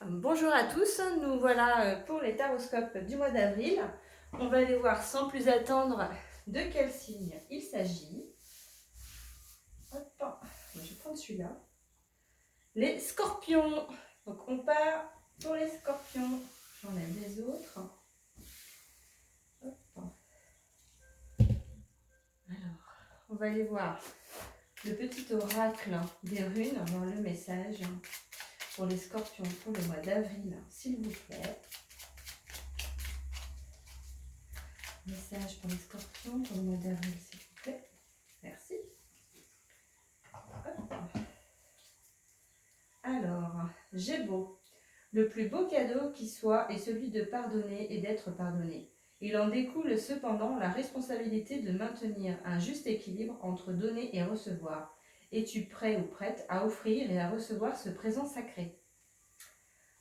Bonjour à tous, nous voilà pour les taroscopes du mois d'avril. On va aller voir sans plus attendre de quel signe il s'agit. Hop, je vais prendre celui-là. Les scorpions. Donc on part pour les scorpions. J'enlève les autres. Hop. Alors, on va aller voir le petit oracle des runes dans le message pour les scorpions pour le mois d'avril, s'il vous plaît. Message pour les scorpions pour le mois d'avril, s'il vous plaît. Merci. Hop. Alors, Gémeaux. Le plus beau cadeau qui soit est celui de pardonner et d'être pardonné. Il en découle cependant la responsabilité de maintenir un juste équilibre entre donner et recevoir. Es-tu prêt ou prête à offrir et à recevoir ce présent sacré?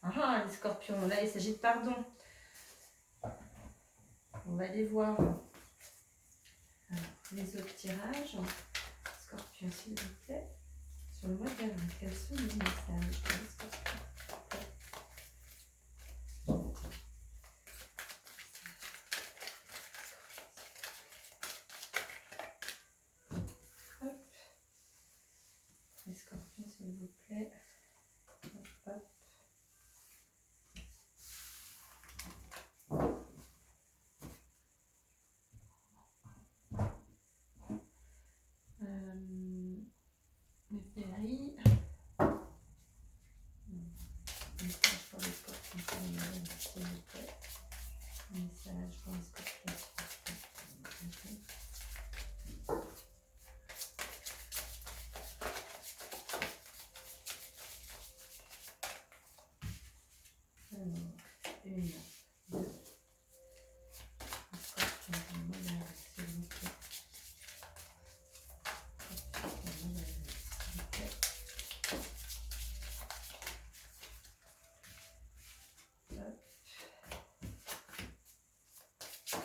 Ah, les scorpions, là il s'agit de pardon. On va aller voir alors, les autres tirages. Scorpion, s'il vous plaît. Sur le mois d'avril, quels sont les messages pour les scorpions? Hop. Les scorpions, s'il vous plaît. Hop, hop. Les péris. Message pour les scorpions, s'il vous plaît. Message pour les scorpions, s'il vous plaît. Alors, une, deux. Les scorpions, pour le mois d'avril, s'il vous plaît. Scorpions, pour le mois d'avril, s'il vous plaît. Hop.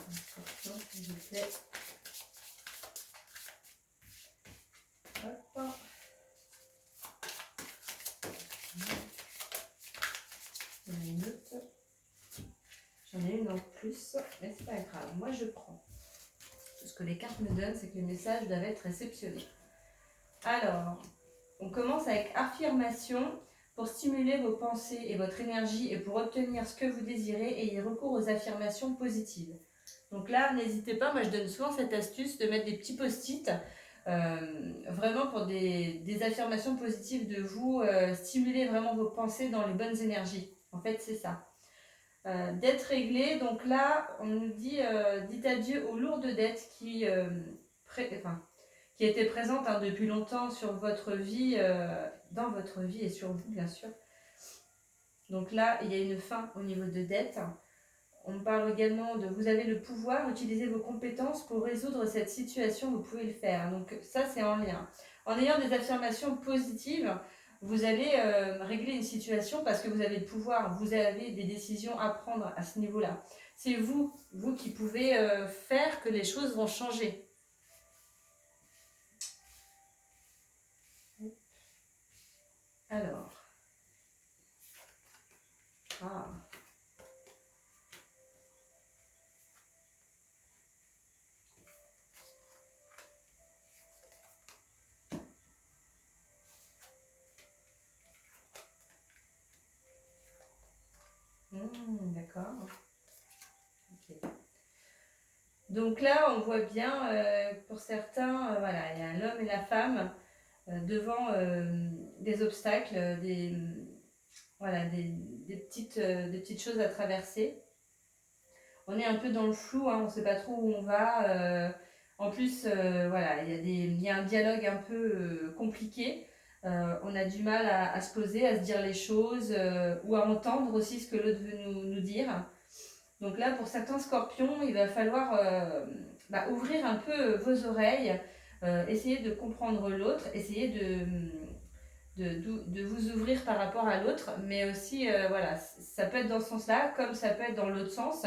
Les scorpions, s'il vous plaît. Hop. Il y en a une autre. J'en ai une en plus, mais c'est pas grave. Moi, je prends. Ce que les cartes me donnent, c'est que les messages doivent être réceptionnés. Alors, on commence avec affirmation. Pour stimuler vos pensées et votre énergie et pour obtenir ce que vous désirez, ayez recours aux affirmations positives. Donc là, n'hésitez pas, moi je donne souvent cette astuce de mettre des petits post-it, vraiment pour des affirmations positives de vous, stimuler vraiment vos pensées dans les bonnes énergies. En fait, c'est ça. Dette réglée, donc là, on nous dit, dites adieu aux lourdes dettes qui étaient présentes depuis longtemps sur votre vie, dans votre vie et sur vous, bien sûr. Donc là, il y a une fin au niveau de dette. On parle également de vous avez le pouvoir, utilisez vos compétences pour résoudre cette situation, vous pouvez le faire. Donc ça, c'est en lien. En ayant des affirmations positives, vous allez régler une situation parce que vous avez le pouvoir, vous avez des décisions à prendre à ce niveau-là. C'est vous qui pouvez faire que les choses vont changer. Alors. Ah. D'accord. Okay. Donc là, on voit bien, pour certains, voilà, il y a l'homme et la femme devant des obstacles, voilà, des petites choses à traverser. On est un peu dans le flou, hein, on ne sait pas trop où on va. En plus, voilà, il y a un dialogue un peu compliqué. On a du mal à se poser, à se dire les choses ou à entendre aussi ce que l'autre veut nous dire. Donc là, pour certains scorpions, il va falloir ouvrir un peu vos oreilles, essayer de comprendre l'autre, essayer de vous ouvrir par rapport à l'autre, mais aussi, voilà, ça peut être dans ce sens-là, comme ça peut être dans l'autre sens.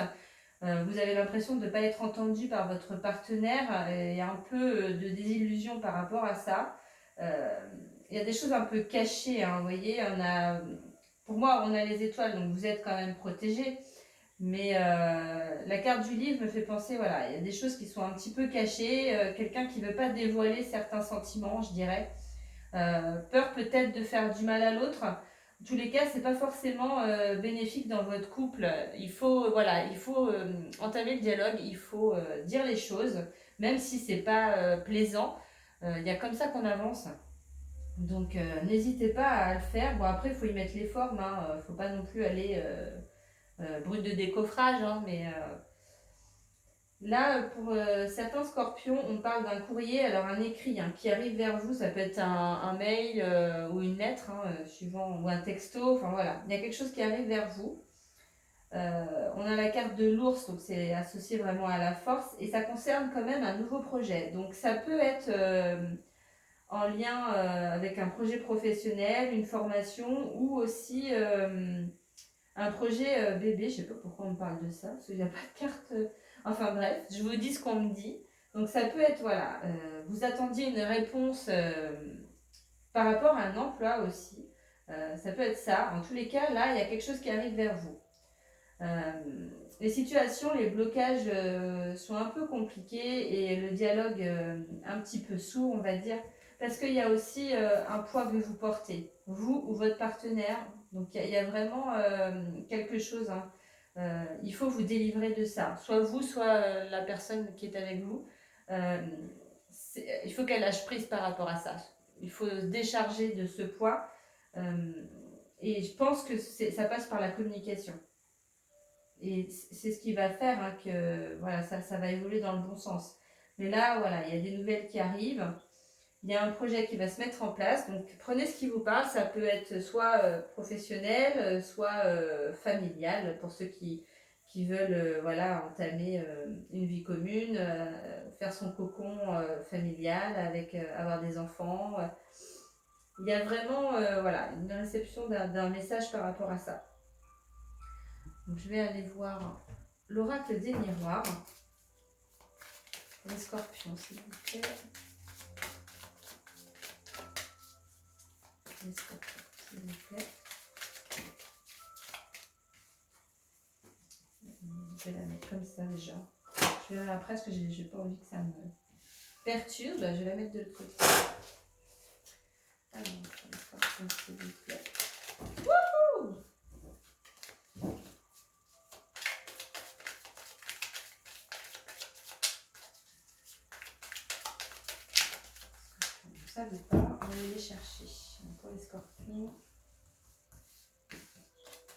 Vous avez l'impression de ne pas être entendu par votre partenaire, il y a un peu de désillusion par rapport à ça. Il y a des choses un peu cachées, hein, vous voyez, on a pour moi, on a les étoiles, donc vous êtes quand même protégés. Mais la carte du livre me fait penser, voilà, il y a des choses qui sont un petit peu cachées, quelqu'un qui ne veut pas dévoiler certains sentiments, je dirais. Peur peut-être de faire du mal à l'autre. En tous les cas, c'est pas forcément bénéfique dans votre couple. Il faut, voilà, il faut entamer le dialogue, il faut dire les choses, même si c'est pas plaisant. Il y a comme ça qu'on avance. Donc n'hésitez pas à le faire. Bon après, il faut y mettre les formes. Faut pas non plus aller brut de décoffrage, hein, mais là, pour certains scorpions, on parle d'un courrier, alors un écrit qui arrive vers vous, ça peut être un mail ou une lettre, suivant, ou un texto, enfin voilà, il y a quelque chose qui arrive vers vous. On a la carte de l'ours, donc c'est associé vraiment à la force, et ça concerne quand même un nouveau projet. Donc ça peut être en lien avec un projet professionnel, une formation, ou aussi un projet bébé. Je sais pas pourquoi on me parle de ça, parce qu'il n'y a pas de carte. Enfin bref, je vous dis ce qu'on me dit. Donc ça peut être, voilà, vous attendiez une réponse par rapport à un emploi aussi. Ça peut être ça. En tous les cas, là, il y a quelque chose qui arrive vers vous. Les situations, les blocages sont un peu compliqués et le dialogue un petit peu sourd, on va dire, parce qu'il y a aussi un poids que vous portez, vous ou votre partenaire. Donc il y a vraiment quelque chose. Il faut vous délivrer de ça, soit vous, soit la personne qui est avec vous. Il faut qu'elle lâche prise par rapport à ça. Il faut se décharger de ce poids. Et je pense que ça passe par la communication. Et c'est ce qui va faire que voilà, ça va évoluer dans le bon sens. Mais là, voilà, il y a des nouvelles qui arrivent. Il y a un projet qui va se mettre en place. Donc, prenez ce qui vous parle. Ça peut être soit professionnel, soit familial, pour ceux qui veulent voilà, entamer une vie commune, faire son cocon familial, avec avoir des enfants. Il y a vraiment voilà, une réception d'un message par rapport à ça. Donc, je vais aller voir l'oracle des miroirs. Les scorpions, s'il vous plaît. Les scorpions, s'il vous plaît. Je vais la mettre comme ça déjà. Je vais après, parce que je n'ai pas envie que ça me perturbe. Je vais la mettre de l'autre côté. Alors, les scorpions, s'il vous plaît. Wouhou! Vous ne savez pas, on va aller les chercher. Donc, pour les scorpions.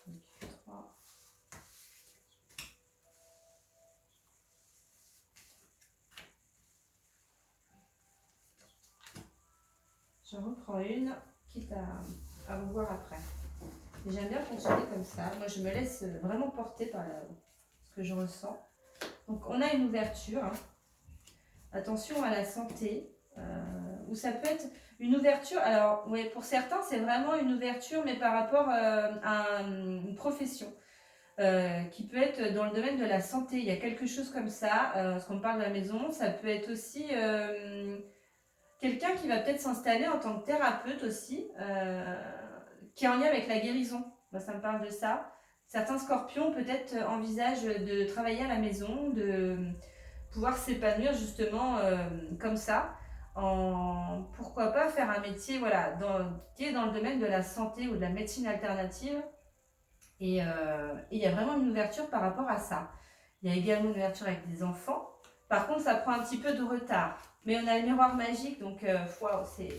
Donc, 3. J'en reprends une, quitte à vous voir après. Et j'aime bien fonctionner comme ça. Moi, je me laisse vraiment porter par ce que je ressens. Donc, on a une ouverture. Attention à la santé. Ou ça peut être une ouverture. Alors, oui, pour certains, c'est vraiment une ouverture, mais par rapport à une profession. Qui peut être dans le domaine de la santé. Il y a quelque chose comme ça. Parce qu'on parle de la maison, ça peut être aussi quelqu'un qui va peut-être s'installer en tant que thérapeute aussi, qui est en lien avec la guérison. Moi, ça me parle de ça. Certains scorpions peut-être envisagent de travailler à la maison, de pouvoir s'épanouir justement comme ça. Pourquoi pas faire un métier voilà, qui est dans le domaine de la santé ou de la médecine alternative. Et il y a vraiment une ouverture par rapport à ça. Il y a également une ouverture avec des enfants. Par contre, ça prend un petit peu de retard. Mais on a le miroir magique, donc wow, il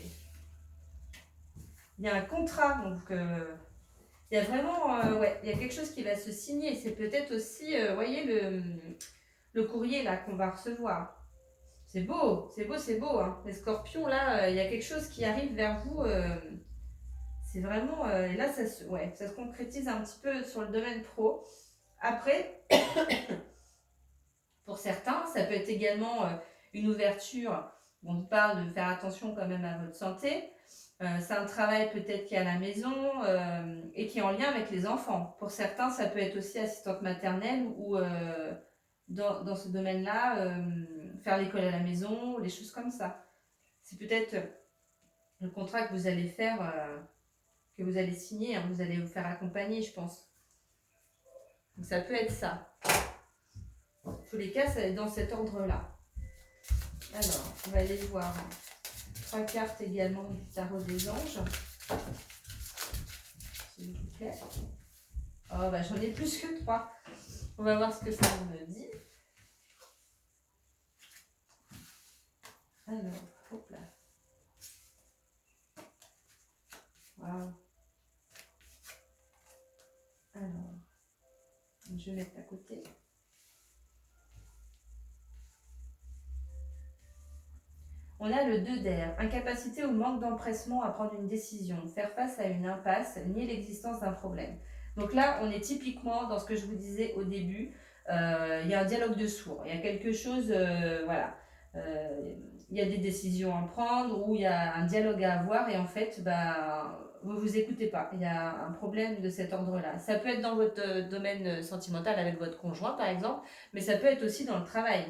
y a un contrat, donc il y a vraiment ouais, il y a quelque chose qui va se signer. C'est peut-être aussi, voyez, le courrier là qu'on va recevoir. C'est beau, c'est beau, c'est beau. Hein. Les scorpions, là, il y a quelque chose qui arrive vers vous. C'est vraiment... et là, ouais, ça se concrétise un petit peu sur le domaine pro. Après, pour certains, ça peut être également une ouverture. On parle de faire attention quand même à votre santé. C'est un travail peut-être qui est à la maison et qui est en lien avec les enfants. Pour certains, ça peut être aussi assistante maternelle ou dans ce domaine-là, faire l'école à la maison, des choses comme ça. C'est peut-être le contrat que vous allez faire que vous allez signer, hein, vous allez vous faire accompagner, je pense. Donc ça peut être ça. En tous les cas, ça va être dans cet ordre-là. Alors, on va aller voir 3 cartes également du tarot des anges. S'il vous plaît. Oh, bah j'en ai plus que 3. On va voir ce que ça me dit. Alors, hop là. Wow. Alors, je vais mettre à côté. On a le 2 d'air, incapacité ou manque d'empressement à prendre une décision, faire face à une impasse, nier l'existence d'un problème. Donc là, on est typiquement dans ce que je vous disais au début, il y a un dialogue de sourds, il y a quelque chose, voilà, il y a des décisions à prendre ou il y a un dialogue à avoir et en fait, vous ne vous écoutez pas, il y a un problème de cet ordre-là. Ça peut être dans votre domaine sentimental avec votre conjoint par exemple, mais ça peut être aussi dans le travail.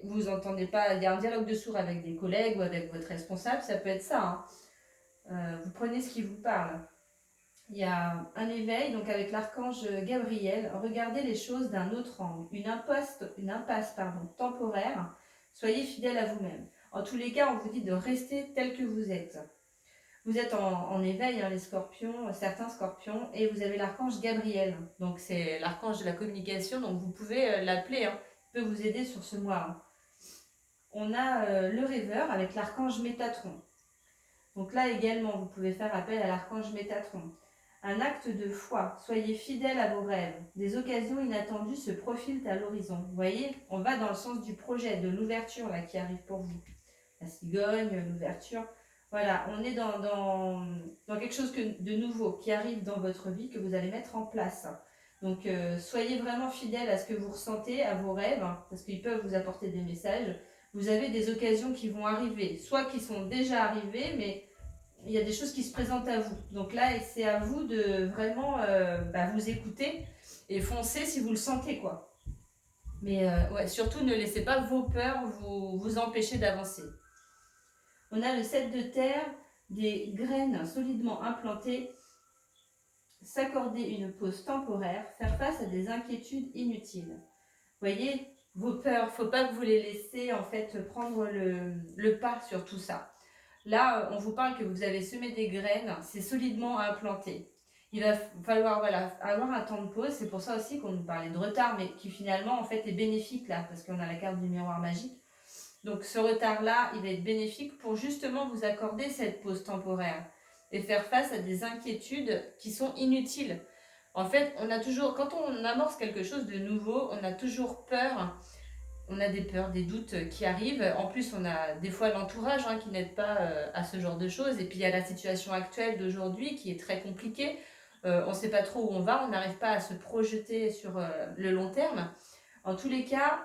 Vous entendez pas, il y a un dialogue de sourds avec des collègues ou avec votre responsable, ça peut être ça. Hein. Vous prenez ce qui vous parle. Il y a un éveil, donc avec l'archange Gabriel, regardez les choses d'un autre angle, une impasse temporaire, soyez fidèle à vous-même. En tous les cas, on vous dit de rester tel que vous êtes. Vous êtes en éveil, hein, les scorpions, certains scorpions, et vous avez l'archange Gabriel. Donc c'est l'archange de la communication, donc vous pouvez l'appeler, hein, il peut vous aider sur ce mois. Hein. On a le rêveur avec l'archange Métatron. Donc là également, vous pouvez faire appel à l'archange Métatron. Un acte de foi, soyez fidèle à vos rêves. Des occasions inattendues se profilent à l'horizon. Vous voyez, on va dans le sens du projet, de l'ouverture là qui arrive pour vous. La cigogne, l'ouverture. Voilà, on est dans quelque chose de nouveau qui arrive dans votre vie que vous allez mettre en place. Donc soyez vraiment fidèle à ce que vous ressentez, à vos rêves, hein, parce qu'ils peuvent vous apporter des messages. Vous avez des occasions qui vont arriver, soit qui sont déjà arrivées, mais il y a des choses qui se présentent à vous. Donc là, c'est à vous de vraiment vous écouter et foncer si vous le sentez, quoi. Mais ouais, surtout, ne laissez pas vos peurs vous empêcher d'avancer. On a le 7 de terre, des graines solidement implantées, s'accorder une pause temporaire, faire face à des inquiétudes inutiles. Vous voyez, vos peurs, il ne faut pas que vous les laissez en fait prendre le pas sur tout ça. Là, on vous parle que vous avez semé des graines, c'est solidement implanté. Il va falloir avoir un temps de pause, c'est pour ça aussi qu'on nous parlait de retard, mais qui finalement en fait est bénéfique là, parce qu'on a la carte du miroir magique. Donc ce retard-là, il va être bénéfique pour justement vous accorder cette pause temporaire et faire face à des inquiétudes qui sont inutiles. En fait, on a toujours, quand on amorce quelque chose de nouveau, on a toujours peur. On a des peurs, des doutes qui arrivent. En plus, on a des fois l'entourage qui n'aide pas à ce genre de choses. Et puis, il y a la situation actuelle d'aujourd'hui qui est très compliquée. On ne sait pas trop où on va, on n'arrive pas à se projeter sur le long terme. En tous les cas,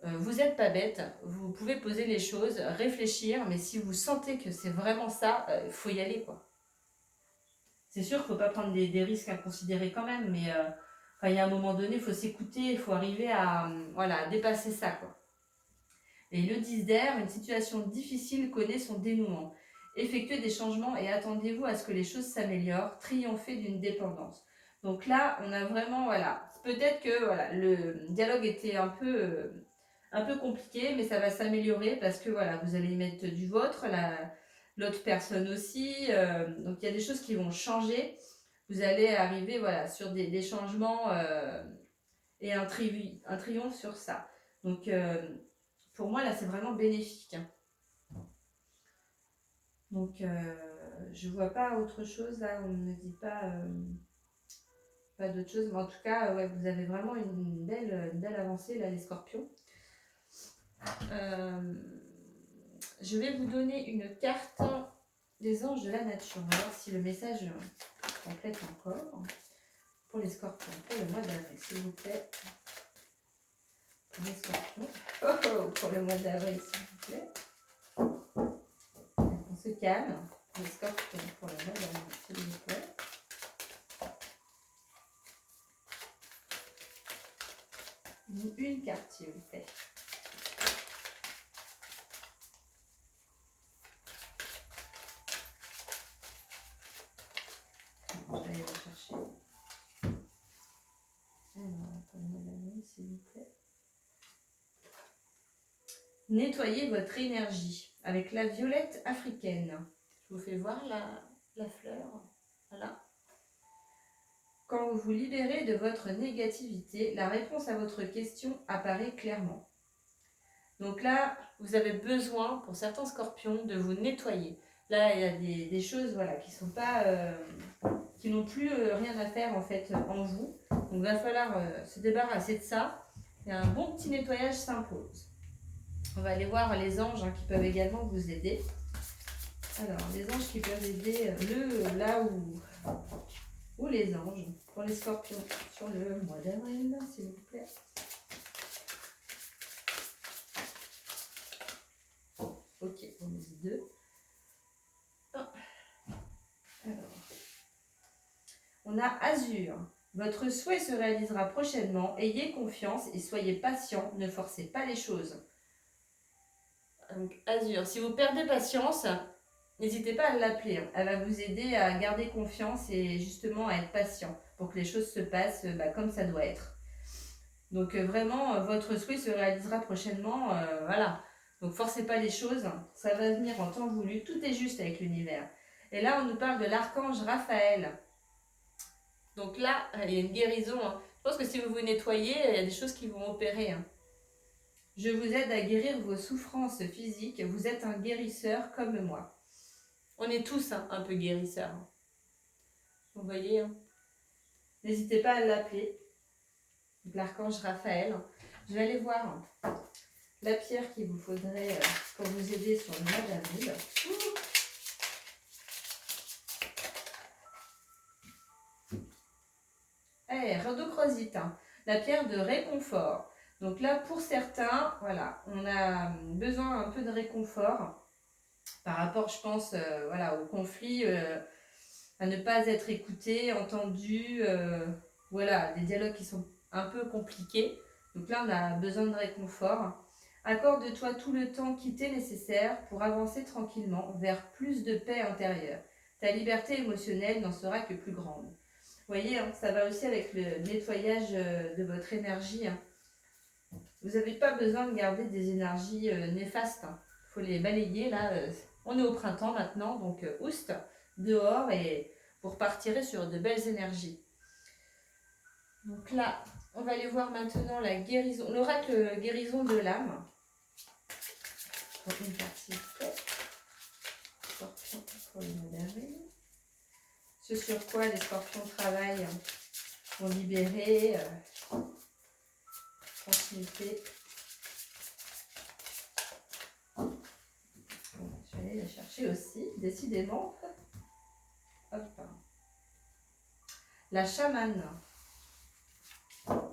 vous n'êtes pas bête. Vous pouvez poser les choses, réfléchir. Mais si vous sentez que c'est vraiment ça, il faut y aller, quoi. C'est sûr qu'il ne faut pas prendre des risques inconsidérés quand même, mais il y a un moment donné, il faut s'écouter, il faut arriver à dépasser ça, quoi. Et le 10 d'air, une situation difficile connaît son dénouement. Effectuez des changements et attendez-vous à ce que les choses s'améliorent, triompher d'une dépendance. Donc là, on a vraiment, peut-être que le dialogue était un peu compliqué, mais ça va s'améliorer parce que vous allez y mettre du vôtre, l'autre personne aussi. Donc il y a des choses qui vont changer. Vous allez arriver sur des changements et un triomphe sur ça. Donc pour moi là c'est vraiment bénéfique. Hein. Donc je vois pas autre chose là, on ne me dit pas d'autre chose, mais en tout cas vous avez vraiment une belle avancée là les scorpions. Je vais vous donner une carte des anges de la nature. On va voir si le message complète encore. Pour les scorpions, pour le mois d'avril, s'il vous plaît. Pour les scorpions. Pour le mois d'avril, s'il vous plaît. On se calme. Les scorpions, pour le mois d'avril, s'il vous plaît. Une carte, s'il vous plaît. chercher. Alors, attendez la main, s'il vous plaît. Nettoyez votre énergie avec la violette africaine. Je vous fais voir la fleur. Voilà. Quand vous vous libérez de votre négativité, la réponse à votre question apparaît clairement. Donc là, vous avez besoin, pour certains scorpions, de vous nettoyer. Là, il y a des choses voilà, qui sont pas, qui n'ont plus rien à faire en fait en vous. Donc il va falloir se débarrasser de ça. Et un bon petit nettoyage s'impose. On va aller voir les anges qui peuvent également vous aider. Alors, les anges qui peuvent aider là où les anges, pour les scorpions, sur le mois d'avril, s'il vous plaît. Ok, on met 2. Alors, on a Azur. Votre souhait se réalisera prochainement. Ayez confiance et soyez patient. Ne forcez pas les choses. Donc, Azur, si vous perdez patience, n'hésitez pas à l'appeler. Elle va vous aider à garder confiance et justement à être patient pour que les choses se passent comme ça doit être. Donc vraiment, votre souhait se réalisera prochainement. Voilà. Donc forcez pas les choses. Ça va venir en temps voulu. Tout est juste avec l'univers. Et là, on nous parle de l'archange Raphaël. Donc là, il y a une guérison. Je pense que si vous vous nettoyez, il y a des choses qui vont opérer. Je vous aide à guérir vos souffrances physiques. Vous êtes un guérisseur comme moi. On est tous un peu guérisseurs. Vous voyez. N'hésitez pas à l'appeler. L'archange Raphaël. Je vais aller voir la pierre qu'il vous faudrait pour vous aider sur le mois d'avril. Rhodochrosite, la pierre de réconfort. Donc là, pour certains, voilà, on a besoin un peu de réconfort par rapport, je pense, voilà, au conflit, à ne pas être écouté, entendu, voilà, des dialogues qui sont un peu compliqués. Donc là, on a besoin de réconfort. Accorde-toi tout le temps qui t'est nécessaire pour avancer tranquillement vers plus de paix intérieure. Ta liberté émotionnelle n'en sera que plus grande. Vous voyez, ça va aussi avec le nettoyage de votre énergie. Vous n'avez pas besoin de garder des énergies néfastes. Il faut les balayer. Là, on est au printemps maintenant, donc oust, dehors, et vous repartirez sur de belles énergies. Donc là, on va aller voir maintenant la guérison, l'oracle guérison de l'âme. Une partie faite. Scorpion pour le mois d'avril. Ce sur quoi les scorpions travaillent pour libérer, transmuter. Je vais aller la chercher aussi, décidément. Hop. La chamane. Alors,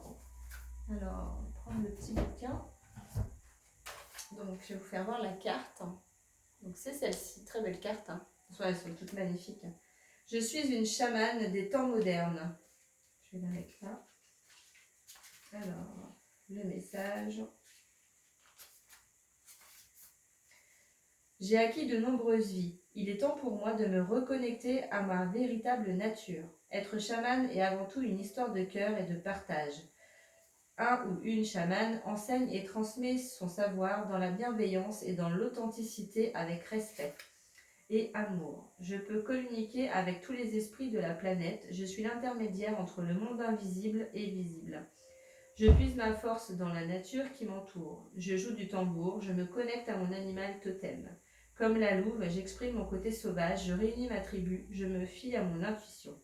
on va prendre le petit bouquin. Donc, je vais vous faire voir la carte. Donc, c'est celle-ci, très belle carte. Elles sont toutes magnifiques. Je suis une chamane des temps modernes. Je vais la mettre là. Alors, le message. J'ai acquis de nombreuses vies. Il est temps pour moi de me reconnecter à ma véritable nature. Être chamane est avant tout une histoire de cœur et de partage. Un ou une chamane enseigne et transmet son savoir dans la bienveillance et dans l'authenticité avec respect et amour. Je peux communiquer avec tous les esprits de la planète. Je suis l'intermédiaire entre le monde invisible et visible. Je puise ma force dans la nature qui m'entoure. Je joue du tambour, je me connecte à mon animal totem. Comme la louve, j'exprime mon côté sauvage, je réunis ma tribu, je me fie à mon intuition.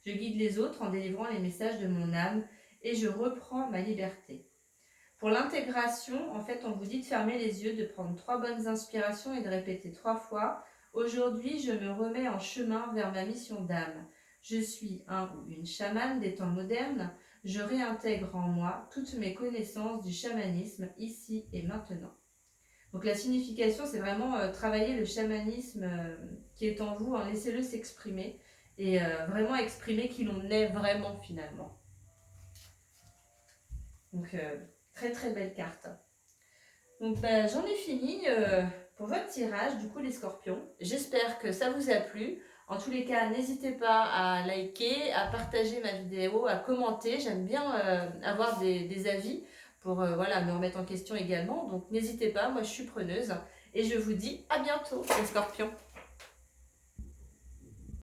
Je guide les autres en délivrant les messages de mon âme et je reprends ma liberté. Pour l'intégration, en fait, on vous dit de fermer les yeux, de prendre 3 bonnes inspirations et de répéter 3 fois. Aujourd'hui, je me remets en chemin vers ma mission d'âme. Je suis un ou une chamane des temps modernes. Je réintègre en moi toutes mes connaissances du chamanisme ici et maintenant. Donc la signification, c'est vraiment travailler le chamanisme qui est en vous, laissez-le s'exprimer et vraiment exprimer qui l'on est vraiment finalement. Donc très très belle carte. Donc j'en ai fini pour votre tirage, du coup les scorpions. J'espère que ça vous a plu. En tous les cas, n'hésitez pas à liker, à partager ma vidéo, à commenter. J'aime bien avoir des avis pour voilà, me remettre en question également. Donc n'hésitez pas, moi je suis preneuse. Et je vous dis à bientôt les scorpions.